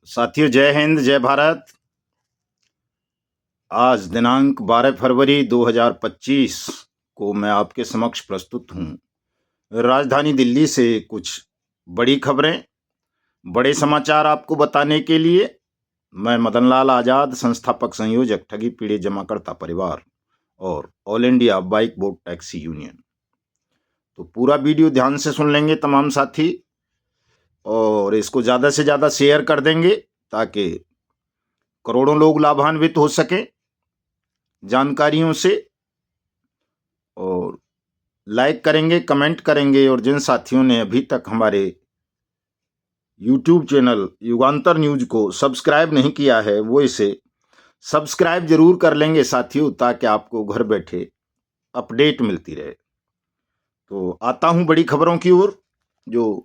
साथियों, जय हिंद, जय भारत। आज दिनांक 12 फरवरी 2025 को मैं आपके समक्ष प्रस्तुत हूँ राजधानी दिल्ली से कुछ बड़ी खबरें, बड़े समाचार आपको बताने के लिए। मैं मदन लाल आज़ाद, संस्थापक संयोजक ठगी पीड़ित जमाकर्ता परिवार और all India bike board taxi union. तो पूरा वीडियो ध्यान से सुन लेंगे तमाम साथी और इसको ज़्यादा से ज़्यादा शेयर कर देंगे ताकि करोड़ों लोग लाभान्वित हो सकें जानकारियों से। और लाइक करेंगे, कमेंट करेंगे और जिन साथियों ने अभी तक हमारे यूट्यूब चैनल युगांतर न्यूज को सब्सक्राइब नहीं किया है वो इसे सब्सक्राइब जरूर कर लेंगे साथियों, ताकि आपको घर बैठे अपडेट मिलती रहे। तो आता हूं बड़ी खबरों की ओर। जो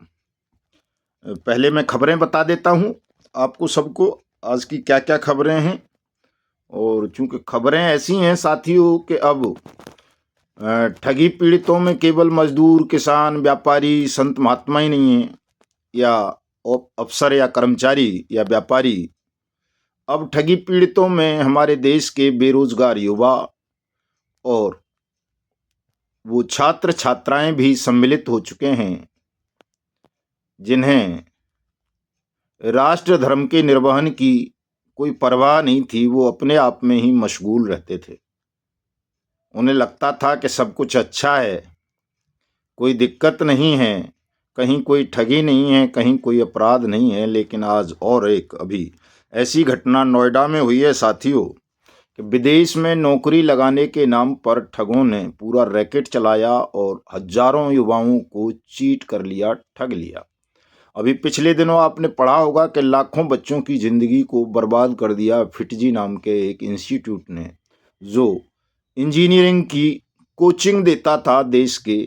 पहले मैं खबरें बता देता हूं आपको सबको आज की क्या क्या खबरें हैं। और चूंकि खबरें ऐसी हैं साथियों कि अब ठगी पीड़ितों में केवल मजदूर, किसान, व्यापारी, संत महात्मा ही नहीं है या अफसर या कर्मचारी या व्यापारी। अब ठगी पीड़ितों में हमारे देश के बेरोजगार युवा और वो छात्र छात्राएं भी सम्मिलित हो चुके हैं जिन्हें राष्ट्र धर्म के निर्वहन की कोई परवाह नहीं थी। वो अपने आप में ही मशगूल रहते थे। उन्हें लगता था कि सब कुछ अच्छा है, कोई दिक्कत नहीं है, कहीं कोई ठगी नहीं है, कहीं कोई अपराध नहीं है। लेकिन आज और एक अभी ऐसी घटना नोएडा में हुई है साथियों कि विदेश में नौकरी लगाने के नाम पर ठगों ने पूरा रैकेट चलाया और हजारों युवाओं को चीट कर लिया, ठग लिया। अभी पिछले दिनों आपने पढ़ा होगा कि लाखों बच्चों की जिंदगी को बर्बाद कर दिया फिटजी नाम के एक इंस्टीट्यूट ने, जो इंजीनियरिंग की कोचिंग देता था देश के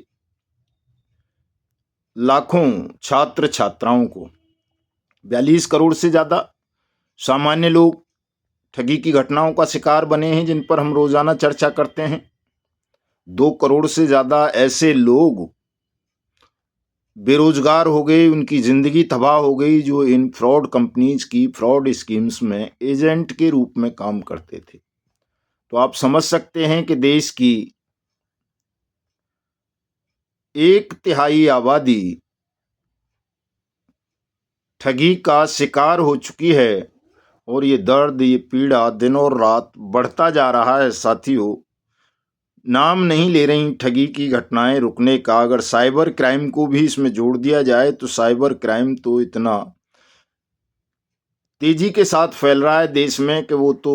लाखों छात्र छात्राओं को। 42 करोड़ से ज़्यादा सामान्य लोग ठगी की घटनाओं का शिकार बने हैं जिन पर हम रोजाना चर्चा करते हैं। 2 करोड़ से ज़्यादा ऐसे लोग बेरोजगार हो गए, उनकी ज़िंदगी तबाह हो गई, जो इन फ्रॉड कंपनीज की फ्रॉड स्कीम्स में एजेंट के रूप में काम करते थे। तो आप समझ सकते हैं कि देश की 1/3 आबादी ठगी का शिकार हो चुकी है और ये दर्द, ये पीड़ा दिन और रात बढ़ता जा रहा है साथियों। नाम नहीं ले रही ठगी की घटनाएं रुकने का। अगर साइबर क्राइम को भी इसमें जोड़ दिया जाए तो साइबर क्राइम तो इतना तेजी के साथ फैल रहा है देश में कि वो तो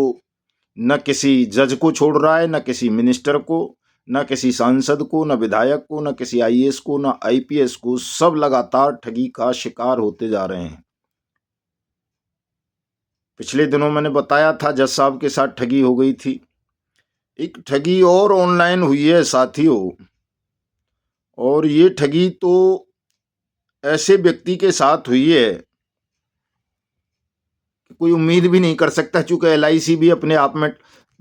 न किसी जज को छोड़ रहा है, न किसी मिनिस्टर को, न किसी सांसद को, न विधायक को, न किसी आईएएस को, न आईपीएस को। सब लगातार ठगी का शिकार होते जा रहे हैं। पिछले दिनों मैंने बताया था जज साहब के साथ ठगी हो गई थी। एक ठगी और ऑनलाइन हुई है साथियों, और ये ठगी तो ऐसे व्यक्ति के साथ हुई है कि कोई उम्मीद भी नहीं कर सकता। चूंकि एलआईसी भी अपने आप में,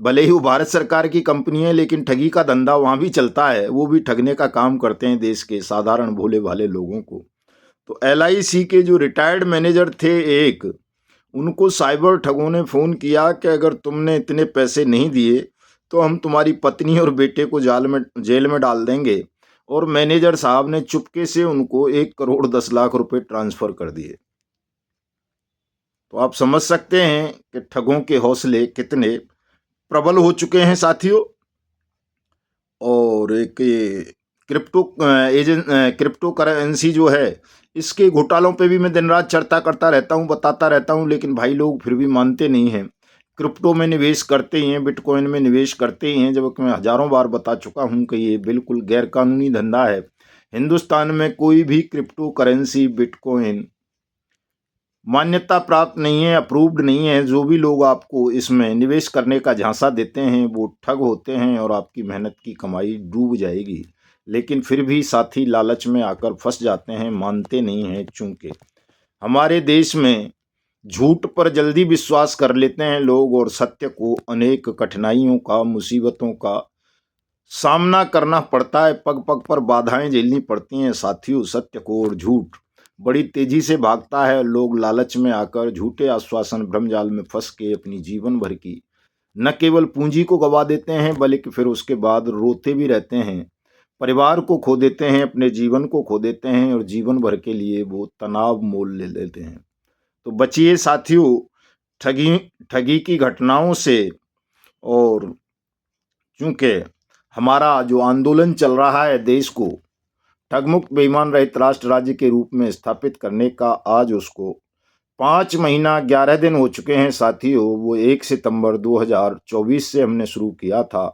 भले ही वो भारत सरकार की कंपनी है, लेकिन ठगी का धंधा वहां भी चलता है। वो भी ठगने का काम करते हैं देश के साधारण भोले भाले लोगों को। तो एलआईसी के जो रिटायर्ड मैनेजर थे एक, उनको साइबर ठगों ने फ़ोन किया कि अगर तुमने इतने पैसे नहीं दिए तो हम तुम्हारी पत्नी और बेटे को जेल में डाल देंगे। और मैनेजर साहब ने चुपके से उनको 1 करोड़ 10 लाख रुपए ट्रांसफ़र कर दिए। तो आप समझ सकते हैं कि ठगों के हौसले कितने प्रबल हो चुके हैं साथियों। और एक क्रिप्टो करेंसी जो है, इसके घोटालों पे भी मैं दिन रात चर्चा करता रहता हूँ, बताता रहता हूँ, लेकिन भाई लोग फिर भी मानते नहीं हैं। क्रिप्टो में निवेश करते ही हैं, बिटकॉइन में निवेश करते ही हैं, जबकि मैं हजारों बार बता चुका हूँ कि ये बिल्कुल गैरकानूनी धंधा है। हिंदुस्तान में कोई भी क्रिप्टो करेंसी, बिटकॉइन मान्यता प्राप्त नहीं है, अप्रूव्ड नहीं है। जो भी लोग आपको इसमें निवेश करने का झांसा देते हैं वो ठग होते हैं और आपकी मेहनत की कमाई डूब जाएगी। लेकिन फिर भी साथी लालच में आकर फंस जाते हैं, मानते नहीं हैं। चूंकि हमारे देश में झूठ पर जल्दी विश्वास कर लेते हैं लोग और सत्य को अनेक कठिनाइयों का, मुसीबतों का सामना करना पड़ता है। पग पग पर बाधाएं झेलनी पड़ती हैं साथियों, सत्य को और झूठ बड़ी तेजी से भागता है। लोग लालच में आकर झूठे आश्वासन भ्रमजाल में फंस के अपनी जीवन भर की न केवल पूंजी को गवा देते हैं बल्कि फिर उसके बाद रोते भी रहते हैं, परिवार को खो देते हैं, अपने जीवन को खो देते हैं और जीवन भर के लिए वो तनाव मोल ले लेते हैं। तो बचिए साथियों ठगी ठगी की घटनाओं से। और चूंकि हमारा जो आंदोलन चल रहा है देश को ठगमुक्त बेईमान रहित राष्ट्र राज्य के रूप में स्थापित करने का, आज उसको 5 महीना 11 दिन हो चुके हैं साथियों। वो 1 सितंबर 2024 से हमने शुरू किया था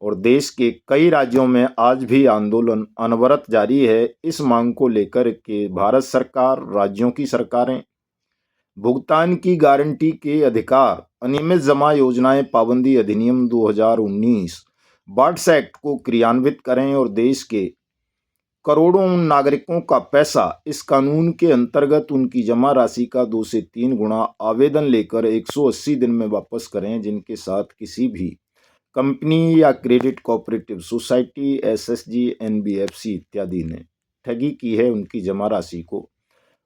और देश के कई राज्यों में आज भी आंदोलन अनवरत जारी है इस मांग को लेकर कि भारत सरकार, राज्यों की सरकारें भुगतान की गारंटी के अधिकार, अनियमित जमा योजनाएं, पाबंदी अधिनियम 2019 बार्ट्स एक्ट को क्रियान्वित करें और देश के करोड़ों नागरिकों का पैसा इस कानून के अंतर्गत उनकी जमा राशि का 2 से 3 गुना आवेदन लेकर 180 दिन में वापस करें, जिनके साथ किसी भी कंपनी या credit cooperative society, SSG, NBFC इत्यादि ने ठगी की है, उनकी जमा राशि को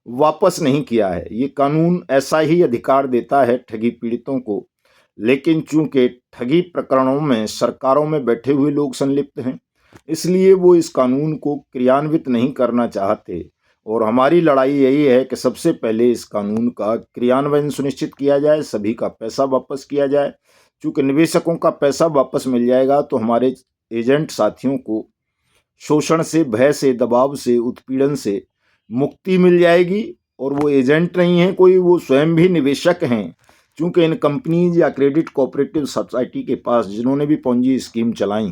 वापस नहीं किया है। ये कानून ऐसा ही अधिकार देता है ठगी पीड़ितों को, लेकिन चूंकि ठगी प्रकरणों में सरकारों में बैठे हुए लोग संलिप्त हैं, इसलिए वो इस कानून को क्रियान्वित नहीं करना चाहते। और हमारी लड़ाई यही है कि सबसे पहले इस कानून का क्रियान्वयन सुनिश्चित किया जाए, सभी का पैसा वापस किया जाए। चूंकि निवेशकों का पैसा वापस मिल जाएगा तो हमारे एजेंट साथियों को शोषण से, भय से, दबाव से, उत्पीड़न से मुक्ति मिल जाएगी। और वो एजेंट नहीं है कोई, वो स्वयं भी निवेशक हैं। चूंकि इन कंपनीज या क्रेडिट कोऑपरेटिव सोसाइटी के पास जिन्होंने भी पोंजी स्कीम चलाई,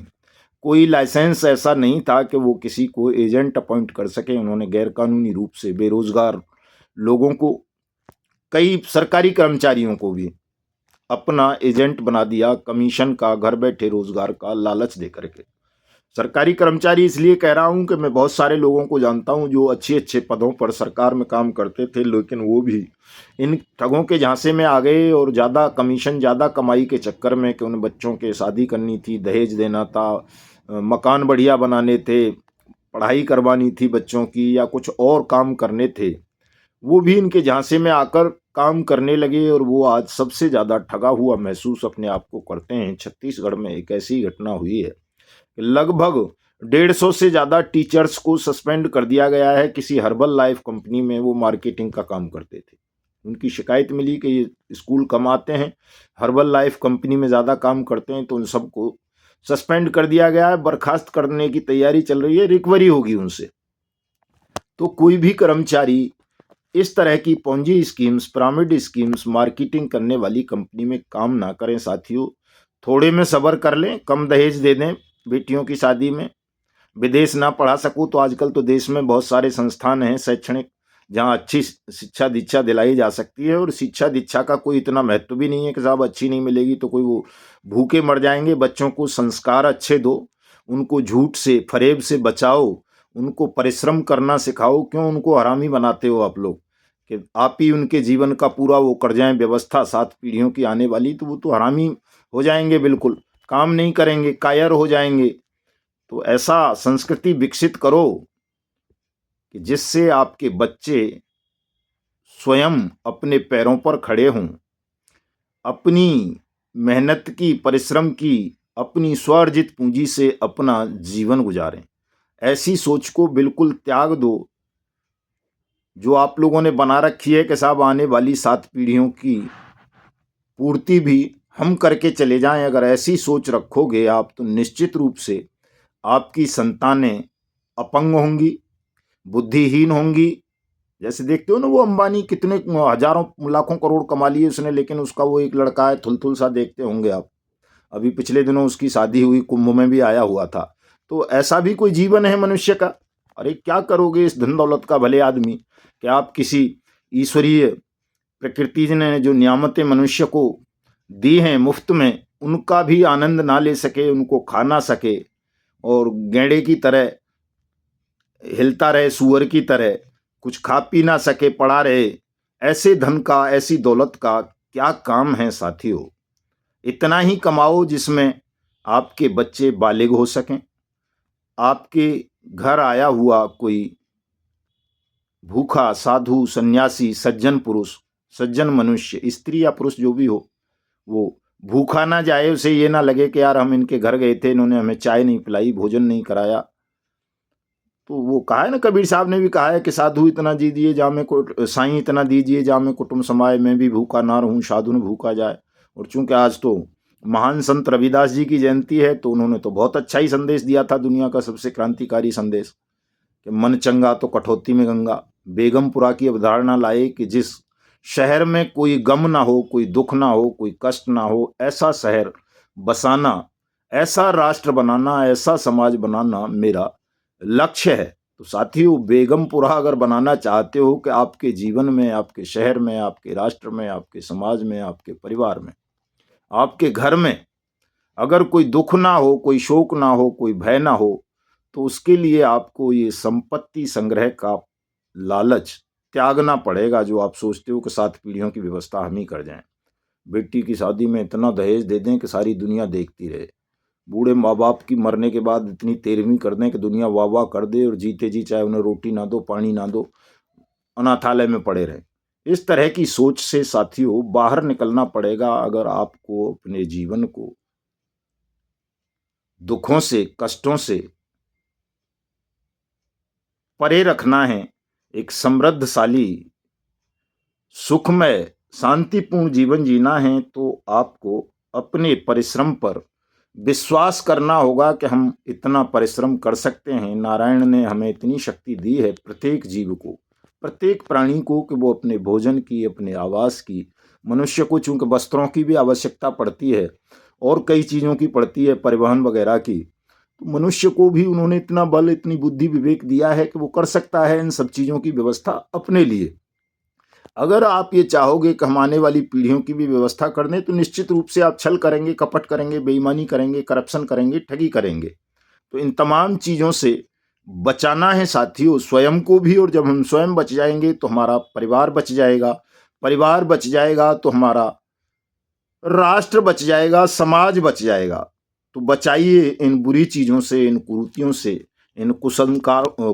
कोई लाइसेंस ऐसा नहीं था कि वो किसी को एजेंट अपॉइंट कर सके। उन्होंने गैरकानूनी रूप से बेरोजगार लोगों को, कई सरकारी कर्मचारियों को भी अपना एजेंट बना दिया, कमीशन का, घर बैठे रोजगार का लालच दे करके। सरकारी कर्मचारी इसलिए कह रहा हूं कि मैं बहुत सारे लोगों को जानता हूं जो अच्छे अच्छे पदों पर सरकार में काम करते थे, लेकिन वो भी इन ठगों के झांसे में आ गए और ज़्यादा कमीशन, ज़्यादा कमाई के चक्कर में कि उन बच्चों के शादी करनी थी, दहेज देना था, मकान बढ़िया बनाने थे, पढ़ाई करवानी थी बच्चों की, या कुछ और काम करने थे, वो भी इनके झांसे में आकर काम करने लगे और वो आज सबसे ज़्यादा ठगा हुआ महसूस अपने आप को करते हैं। छत्तीसगढ़ में एक ऐसी घटना हुई है, लगभग 150 से ज़्यादा टीचर्स को सस्पेंड कर दिया गया है। किसी हर्बल लाइफ कंपनी में वो मार्केटिंग का काम करते थे। उनकी शिकायत मिली कि ये स्कूल कम आते हैं, हर्बल लाइफ कंपनी में ज़्यादा काम करते हैं, तो उन सबको सस्पेंड कर दिया गया है। बर्खास्त करने की तैयारी चल रही है, रिकवरी होगी उनसे। तो कोई भी कर्मचारी इस तरह की Ponzi schemes, pyramid schemes, marketing करने वाली कंपनी में काम ना करें साथियों। थोड़े में सब्र कर लें, कम दहेज दे दें बेटियों की शादी में। विदेश ना पढ़ा सकूँ तो आजकल तो देश में बहुत सारे संस्थान हैं शैक्षणिक, जहाँ अच्छी शिक्षा दीक्षा दिलाई जा सकती है। और शिक्षा दीक्षा का कोई इतना महत्व भी नहीं है कि साहब अच्छी नहीं मिलेगी तो कोई वो भूखे मर जाएंगे। बच्चों को संस्कार अच्छे दो, उनको झूठ से, फरेब से बचाओ, उनको परिश्रम करना सिखाओ। क्यों उनको हरामी बनाते हो आप लोग कि आप ही उनके जीवन का पूरा वो कर जाएं व्यवस्था 7 पीढ़ियों की आने वाली, तो वो तो हरामी हो जाएंगे, बिल्कुल काम नहीं करेंगे, कायर हो जाएंगे। तो ऐसा संस्कृति विकसित करो कि जिससे आपके बच्चे स्वयं अपने पैरों पर खड़े हों, अपनी मेहनत की, परिश्रम की, अपनी स्वार्जित पूंजी से अपना जीवन गुजारें। ऐसी सोच को बिल्कुल त्याग दो जो आप लोगों ने बना रखी है कि साहब आने वाली 7 पीढ़ियों की पूर्ति भी हम करके चले जाएं। अगर ऐसी सोच रखोगे आप तो निश्चित रूप से आपकी संतानें अपंग होंगी, बुद्धिहीन होंगी। जैसे देखते हो ना, वो अंबानी कितने हजारों लाखों करोड़ कमा लिए उसने, लेकिन उसका वो एक लड़का है थुलथुल सा, देखते होंगे आप। अभी पिछले दिनों उसकी शादी हुई, कुंभ में भी आया हुआ था। तो ऐसा भी कोई जीवन है मनुष्य का? अरे क्या करोगे इस धन दौलत का भले आदमी, कि आप किसी ईश्वरीय प्रकृति ने जो नियामतें मनुष्य को दी हैं मुफ्त में, उनका भी आनंद ना ले सके, उनको खा ना सके, और गैंडे की तरह हिलता रहे, सुअर की तरह कुछ खा पी ना सके, पड़ा रहे। ऐसे धन का, ऐसी दौलत का क्या काम है साथियों? इतना ही कमाओ जिसमें आपके बच्चे बालिग हो सकें, आपके घर आया हुआ कोई भूखा, साधु, सन्यासी, सज्जन पुरुष, सज्जन मनुष्य, स्त्री या पुरुष जो भी हो, वो भूखा ना जाए, उसे ये ना लगे कि यार हम इनके घर गए थे, इन्होंने हमें चाय नहीं पिलाई, भोजन नहीं कराया। तो वो कहा है ना, कबीर साहब ने भी कहा है कि साधु इतना दीजिए जामे साईं इतना दीजिए जामे कुटुंब समाए, मैं भी भूखा ना रहूं साधु न भूखा जाए। और चूंकि आज तो महान संत रविदास जी की जयंती है, तो उन्होंने तो बहुत अच्छा ही संदेश दिया था, दुनिया का सबसे क्रांतिकारी संदेश, कि मन चंगा तो कठौती में गंगा। बेगमपुरा की अवधारणा लाए कि जिस शहर में कोई गम ना हो, कोई दुख ना हो, कोई कष्ट ना हो, ऐसा शहर बसाना, ऐसा राष्ट्र बनाना, ऐसा समाज बनाना मेरा लक्ष्य है। तो साथियों, बेगमपुरा अगर बनाना चाहते हो कि आपके जीवन में, आपके शहर में, आपके राष्ट्र में, आपके समाज में, आपके परिवार में, आपके घर में अगर कोई दुख ना हो, कोई शोक ना हो, कोई भय ना हो, तो उसके लिए आपको ये संपत्ति संग्रह का लालच त्यागना पड़ेगा, जो आप सोचते हो कि 7 पीढ़ियों की व्यवस्था हम ही कर जाएं। बेटी की शादी में इतना दहेज दे दें कि सारी दुनिया देखती रहे, बूढ़े माँ बाप की मरने के बाद इतनी तेरहवीं कर दें कि दुनिया वाह वाह कर दे, और जीते जी चाहे उन्हें रोटी ना दो, पानी ना दो, अनाथालय में पड़े रहें। इस तरह की सोच से साथियों बाहर निकलना पड़ेगा, अगर आपको अपने जीवन को दुखों से, कष्टों से परे रखना है, एक समृद्धशाली, सुखमय, शांतिपूर्ण जीवन जीना है, तो आपको अपने परिश्रम पर विश्वास करना होगा कि हम इतना परिश्रम कर सकते हैं। नारायण ने हमें इतनी शक्ति दी है, प्रत्येक जीव को, प्रत्येक प्राणी को, कि वो अपने भोजन की, अपने आवास की, मनुष्य को चूंकि वस्त्रों की भी आवश्यकता पड़ती है और कई चीज़ों की पड़ती है, परिवहन वगैरह की, तो मनुष्य को भी उन्होंने इतना बल, इतनी बुद्धि विवेक दिया है कि वो कर सकता है इन सब चीज़ों की व्यवस्था अपने लिए। अगर आप ये चाहोगे कि हम आने वाली पीढ़ियों की भी व्यवस्था कर दें, तो निश्चित रूप से आप छल करेंगे, कपट करेंगे, बेईमानी करेंगे, करप्शन करेंगे, ठगी करेंगे। तो इन तमाम चीज़ों से बचाना है साथियों, स्वयं को भी, और जब हम स्वयं बच जाएंगे तो हमारा परिवार बच जाएगा, परिवार बच जाएगा तो हमारा राष्ट्र बच जाएगा, समाज बच जाएगा। तो बचाइए इन बुरी चीज़ों से, इन कुरीतियों से, इन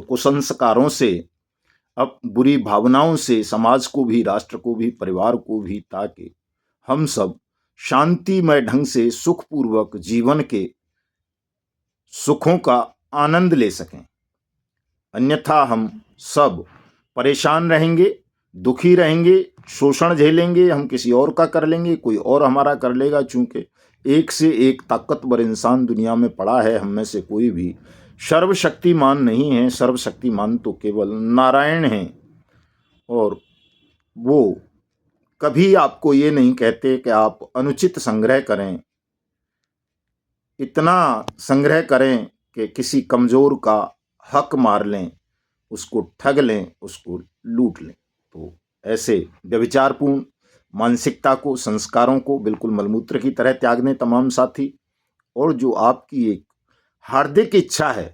कुसंस्कारों से, अब बुरी भावनाओं से समाज को भी, राष्ट्र को भी, परिवार को भी, ताकि हम सब शांतिमय ढंग से सुखपूर्वक जीवन के सुखों का आनंद ले सकें। अन्यथा हम सब परेशान रहेंगे, दुखी रहेंगे, शोषण झेलेंगे, हम किसी और का कर लेंगे, कोई और हमारा कर लेगा। चूंकि एक से एक ताकतवर इंसान दुनिया में पड़ा है, हम में से कोई भी सर्वशक्तिमान नहीं है। सर्वशक्तिमान तो केवल नारायण हैं, और वो कभी आपको ये नहीं कहते कि आप अनुचित संग्रह करें, इतना संग्रह करें कि किसी कमजोर का हक मार लें, उसको ठग लें, उसको लूट लें। तो ऐसे व्यभिचारपूर्ण मानसिकता को, संस्कारों को बिल्कुल मलमूत्र की तरह त्याग दें तमाम साथी। और जो आपकी एक हार्दिक इच्छा है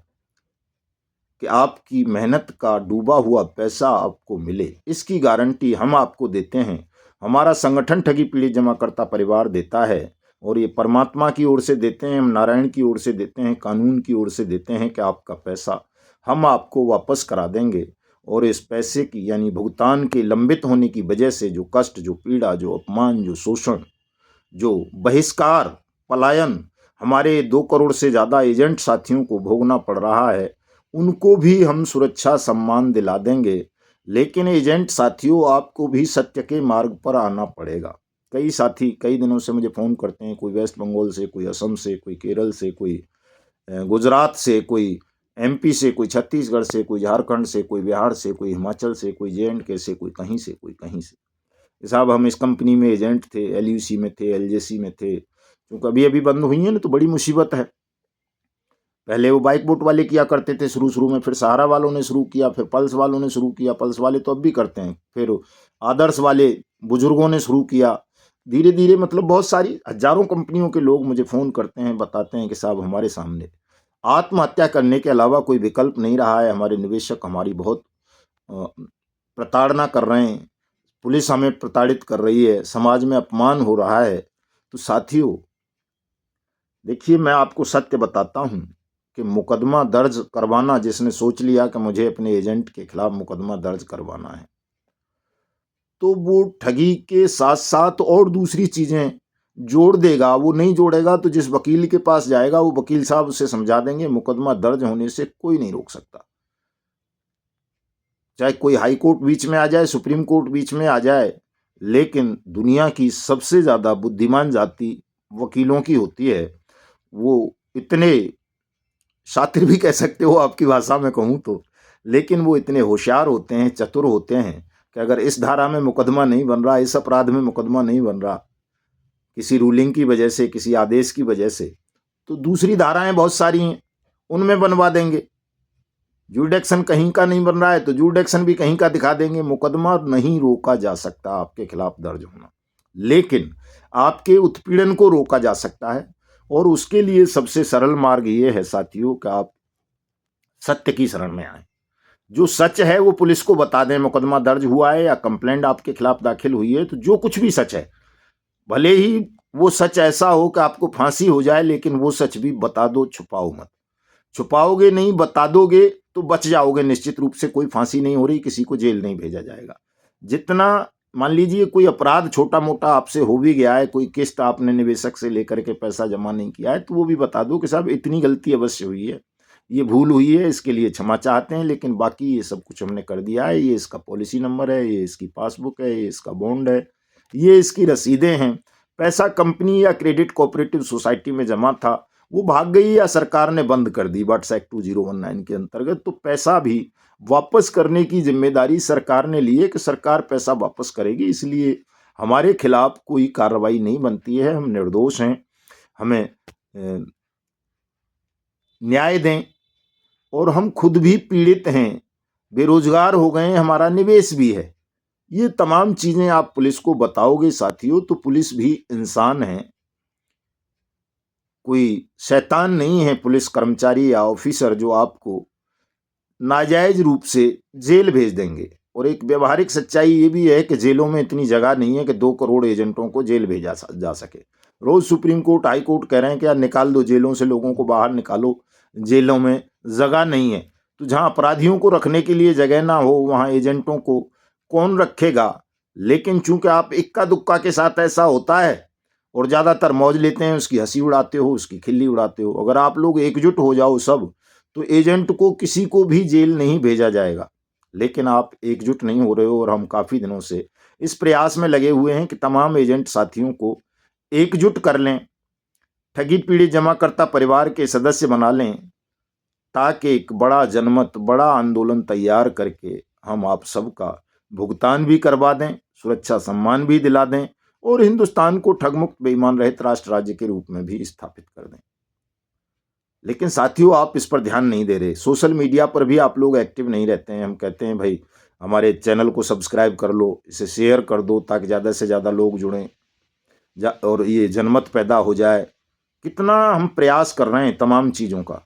कि आपकी मेहनत का डूबा हुआ पैसा आपको मिले, इसकी गारंटी हम आपको देते हैं, हमारा संगठन ठगी पीड़ित जमाकर्ता परिवार देता है। और ये परमात्मा की ओर से देते हैं, हम नारायण की ओर से देते हैं, कानून की ओर से देते हैं कि आपका पैसा हम आपको वापस करा देंगे। और इस पैसे की, यानी भुगतान के लंबित होने की वजह से जो कष्ट, जो पीड़ा, जो अपमान, जो शोषण, जो बहिष्कार, पलायन हमारे 2 करोड़ से ज़्यादा एजेंट साथियों को भोगना पड़ रहा है, उनको भी हम सुरक्षा सम्मान दिला देंगे। लेकिन एजेंट साथियों, आपको भी सत्य के मार्ग पर आना पड़ेगा। कई साथी कई दिनों से मुझे फ़ोन करते हैं, कोई वेस्ट बंगाल से, कोई असम से, कोई केरल से, कोई गुजरात से, कोई एमपी से, कोई छत्तीसगढ़ से, कोई झारखंड से, कोई बिहार से, कोई हिमाचल से, कोई जे.एंड.के से, कोई कहीं से, कोई कहीं से। साहब हम इस कंपनी में एजेंट थे, एलयूसी में थे, एलजेसी में थे, क्योंकि अभी अभी बंद हुई है ना, तो बड़ी मुसीबत है। पहले वो बाइक बोट वाले किया करते थे शुरू में, फिर सहारा वालों ने शुरू किया, फिर पल्स वालों ने शुरू किया, पल्स वाले तो अब भी करते हैं, फिर आदर्श वाले बुजुर्गों ने शुरू किया। धीरे धीरे मतलब बहुत सारी हजारों कंपनियों के लोग मुझे फ़ोन करते हैं, बताते हैं कि साहब हमारे सामने आत्महत्या करने के अलावा कोई विकल्प नहीं रहा है, हमारे निवेशक हमारी बहुत प्रताड़ना कर रहे हैं, पुलिस हमें प्रताड़ित कर रही है, समाज में अपमान हो रहा है। तो साथियों देखिए, मैं आपको सत्य बताता हूँ कि मुकदमा दर्ज करवाना, जिसने सोच लिया कि मुझे अपने एजेंट के खिलाफ मुकदमा दर्ज करवाना है, तो वो ठगी के साथ साथ और दूसरी चीजें जोड़ देगा। वो नहीं जोड़ेगा तो जिस वकील के पास जाएगा वो वकील साहब उसे समझा देंगे मुकदमा दर्ज होने से कोई नहीं रोक सकता। चाहे कोई हाई कोर्ट बीच में आ जाए, सुप्रीम कोर्ट बीच में आ जाए, लेकिन दुनिया की सबसे ज्यादा बुद्धिमान जाति वकीलों की होती है। वो इतने शातिर भी कह सकते हो आपकी भाषा में कहूं तो, लेकिन वो इतने होशियार होते हैं, चतुर होते हैं कि अगर इस धारा में मुकदमा नहीं बन रहा, इस अपराध में मुकदमा नहीं बन रहा किसी रूलिंग की वजह से, किसी आदेश की वजह से, तो दूसरी धाराएं बहुत सारी हैं, उनमें बनवा देंगे। जुडिक्शन कहीं का नहीं बन रहा है तो जुडिक्शन भी कहीं का दिखा देंगे। मुकदमा नहीं रोका जा सकता आपके खिलाफ दर्ज होना, लेकिन आपके उत्पीड़न को रोका जा सकता है। और उसके लिए सबसे सरल मार्ग ये है साथियों कि आप सत्य की शरण में आए। जो सच है वो पुलिस को बता दें। मुकदमा दर्ज हुआ है या कंप्लेंट आपके खिलाफ दाखिल हुई है, तो जो कुछ भी सच है, भले ही वो सच ऐसा हो कि आपको फांसी हो जाए, लेकिन वो सच भी बता दो, छुपाओ मत। छुपाओगे नहीं, बता दोगे तो बच जाओगे निश्चित रूप से। कोई फांसी नहीं हो रही, किसी को जेल नहीं भेजा जाएगा। जितना मान लीजिए कोई अपराध छोटा मोटा आपसे हो भी गया है, कोई किस्त आपने निवेशक से लेकर के पैसा जमा नहीं किया है, तो वो भी बता दो कि साहब इतनी गलती अवश्य हुई है, ये भूल हुई है, इसके लिए क्षमा चाहते हैं, लेकिन बाकी ये सब कुछ हमने कर दिया है। ये इसका पॉलिसी नंबर है, ये इसकी पासबुक है, ये इसका बॉन्ड है, ये इसकी रसीदें हैं। पैसा कंपनी या क्रेडिट कोऑपरेटिव सोसाइटी में जमा था, वो भाग गई या सरकार ने बंद कर दी वाट्स एक्ट 2019 के अंतर्गत, तो पैसा भी वापस करने की जिम्मेदारी सरकार ने ली है कि सरकार पैसा वापस करेगी। इसलिए हमारे खिलाफ कोई कार्रवाई नहीं बनती है, हम निर्दोष हैं, हमें न्याय दें। और हम खुद भी पीड़ित हैं, बेरोजगार हो गए हैं, हमारा निवेश भी है। ये तमाम चीजें आप पुलिस को बताओगे साथियों, तो पुलिस भी इंसान है, कोई शैतान नहीं है पुलिस कर्मचारी या ऑफिसर जो आपको नाजायज रूप से जेल भेज देंगे। और एक व्यवहारिक सच्चाई ये भी है कि जेलों में इतनी जगह नहीं है कि 2 करोड़ एजेंटों को जेल भेजा जा सके। रोज सुप्रीम कोर्ट, हाई कोर्ट कह रहे हैं कि यार निकाल दो जेलों से, लोगों को बाहर निकालो, जेलों में जगह नहीं है। तो जहां अपराधियों को रखने के लिए जगह ना हो, वहां एजेंटों को कौन रखेगा। लेकिन चूंकि आप इक्का दुक्का के साथ ऐसा होता है और ज्यादातर मौज लेते हैं, उसकी हंसी उड़ाते हो, उसकी खिल्ली उड़ाते हो। अगर आप लोग एकजुट हो जाओ सब, तो एजेंट को किसी को भी जेल नहीं भेजा जाएगा। लेकिन आप एकजुट नहीं हो रहे हो, और हम काफी दिनों से इस प्रयास में लगे हुए हैं कि तमाम एजेंट साथियों को एकजुट कर लें, ठगी पीड़ित जमाकर्ता परिवार के सदस्य बना लें, ताकि एक बड़ा जनमत, बड़ा आंदोलन तैयार करके हम आप सबका भुगतान भी करवा दें, सुरक्षा सम्मान भी दिला दें, और हिंदुस्तान को ठगमुक्त बेईमान रहित राष्ट्र राज्य के रूप में भी स्थापित कर दें। लेकिन साथियों, आप इस पर ध्यान नहीं दे रहे। सोशल मीडिया पर भी आप लोग एक्टिव नहीं रहते हैं। हम कहते हैं भाई हमारे चैनल को सब्सक्राइब कर लो, इसे शेयर कर दो, ताकि ज़्यादा से ज़्यादा लोग जुड़ें और ये जनमत पैदा हो जाए। कितना हम प्रयास कर रहे हैं तमाम चीज़ों का,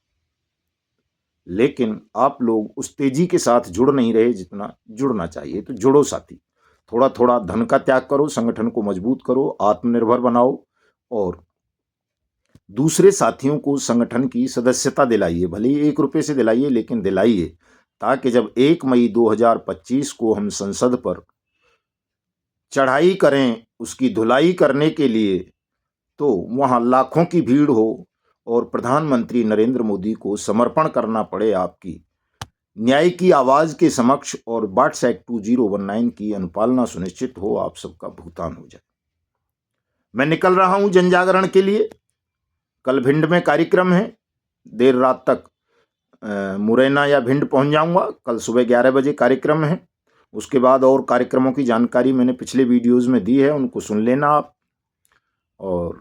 लेकिन आप लोग उस तेजी के साथ जुड़ नहीं रहे जितना जुड़ना चाहिए। तो जुड़ो साथी, थोड़ा थोड़ा धन का त्याग करो, संगठन को मजबूत करो, आत्मनिर्भर बनाओ, और दूसरे साथियों को संगठन की सदस्यता दिलाइए। भले ही 1 रुपये से दिलाइए, लेकिन दिलाइए, ताकि जब 1 मई 2025 को हम संसद पर चढ़ाई करें उसकी धुलाई करने के लिए, तो वहां लाखों की भीड़ हो और प्रधानमंत्री नरेंद्र मोदी को समर्पण करना पड़े आपकी न्याय की आवाज के समक्ष, और वाट्स एक्ट 2019 की अनुपालना सुनिश्चित हो, आप सबका भुगतान हो जाए। मैं निकल रहा हूं जन जागरण के लिए। कल भिंड में कार्यक्रम है, देर रात तक मुरैना या भिंड पहुंच जाऊंगा। कल सुबह 11 बजे कार्यक्रम है। उसके बाद और कार्यक्रमों की जानकारी मैंने पिछले वीडियोस में दी है, उनको सुन लेना आप। और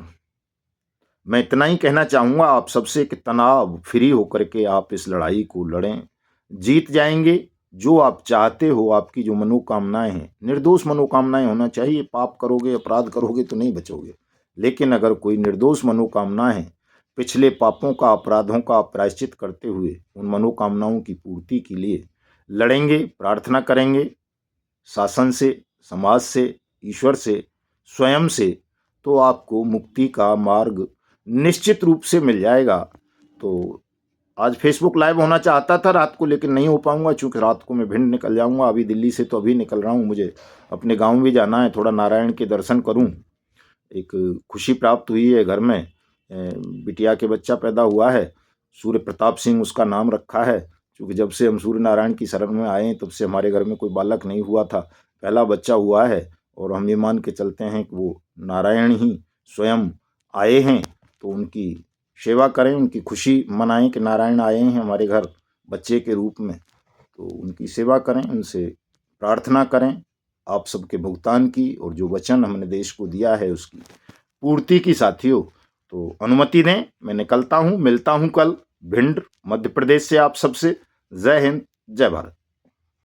मैं इतना ही कहना चाहूँगा आप सबसे कि तनाव फ्री होकर के आप इस लड़ाई को लड़ें, जीत जाएंगे। जो आप चाहते हो, आपकी जो मनोकामनाएं हैं, निर्दोष मनोकामनाएं होना चाहिए। पाप करोगे, अपराध करोगे तो नहीं बचोगे। लेकिन अगर कोई निर्दोष मनोकामना है, पिछले पापों का, अपराधों का प्रायश्चित करते हुए उन मनोकामनाओं की पूर्ति के लिए लड़ेंगे, प्रार्थना करेंगे शासन से, समाज से, ईश्वर से, स्वयं से, तो आपको मुक्ति का मार्ग निश्चित रूप से मिल जाएगा। तो आज फेसबुक लाइव होना चाहता था रात को, लेकिन नहीं हो पाऊंगा, चूंकि रात को मैं भिंड निकल जाऊंगा। अभी दिल्ली से तो अभी निकल रहा हूँ, मुझे अपने गांव भी जाना है, थोड़ा नारायण के दर्शन करूं। एक खुशी प्राप्त हुई है घर में, बिटिया के बच्चा पैदा हुआ है, सूर्य प्रताप सिंह उसका नाम रखा है। क्योंकि जब से हम सूर्य नारायण की शरण में आए तब से हमारे घर में कोई बालक नहीं हुआ था, पहला बच्चा हुआ है। और हम ये मान के चलते हैं कि वो नारायण ही स्वयं आए हैं, तो उनकी सेवा करें, उनकी खुशी मनाएं कि नारायण आए हैं हमारे घर बच्चे के रूप में। तो उनकी सेवा करें, उनसे प्रार्थना करें आप सबके भुगतान की, और जो वचन हमने देश को दिया है उसकी पूर्ति की। साथियों, तो अनुमति दें, मैं निकलता हूं, मिलता हूं कल भिंड मध्य प्रदेश से आप सबसे। जय हिंद, जय भारत।